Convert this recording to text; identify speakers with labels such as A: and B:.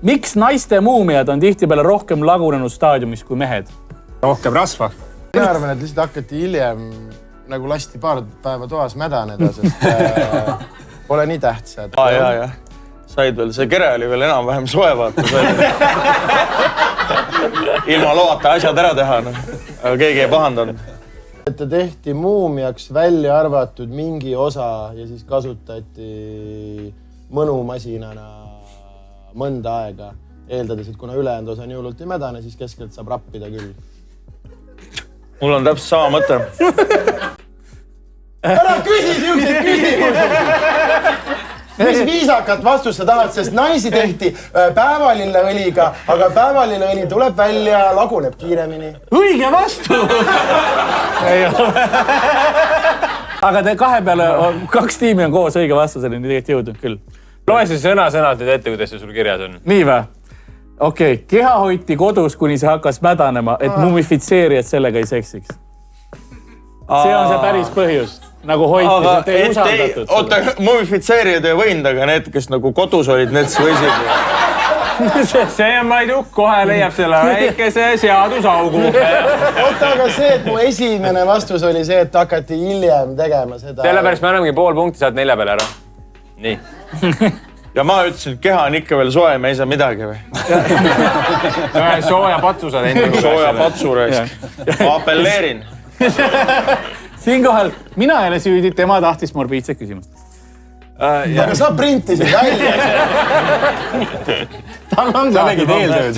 A: Miks naiste muumiad on tihtipeale rohkem lagunenud staadiumis kui mehed?
B: Rohkem rasva.
C: Mina arvan, et lihtsalt hakati hiljem nagu lasti paar päeva toas mädaneda, sest pole nii tähtsad.
D: Jaa. Said veel, see kere oli veel enam-vähem soe, vaata. Ilma loata asjad ära teha, aga keegi ei pahandanud.
C: Ta tehti muumiaks välja arvatud mingi osa ja siis kasutati mõnumasinana mõnda aega, eeldades, et kuna ülejäänud osa nii hullult ei mädane, siis keskelt saab rappida küll.
D: Mul on täpselt sama mõte.
C: Ära küsi siukseid küsimusi! Mis viisakat vastust sa tahad, sest naisi tehti päevalilleõliga, aga päevalilleõli tuleb välja ja laguneb kiiremini.
A: Õige vastu! Aga te kahe peale, kaks tiimi on koos õige vastuseni tegelikult jõudnud küll.
B: Loe see sõna-sõnalt nüüd ette, kuidas see sul kirjas on.
A: Nii vä? Okei, keha hoiti kodus, kuni see hakkas mädanema, et mumifitseerijad sellega ei seksiks. See on see päris põhjus. Nagu hoitis, et ei usaldatud.
D: Oota, mumifitseerijad ei võinud, aga need, kes nagu kodus olid, need võisid.
B: See on Maiduk, kohe leiab selle väikese seadusaugu.
C: Oota, aga see, et mu esimene vastus oli see, et hakati hiljem tegema seda.
B: Sellepärast me annamegi pool punkti, saad 4 peale ära. Nii.
D: Ja ma ütlesin, et keha on ikka veel soe, me ei saa midagi või?
B: Sooja patsu saad enda.
D: Sooja patsu raisk. Ma apelleerin.
A: Siinkohal mina ei ole süüdi, tema tahtis morbiidset küsimust.
C: Aga sa printisid välja.
A: Tal on ka.
B: Sa tegid eeltööd.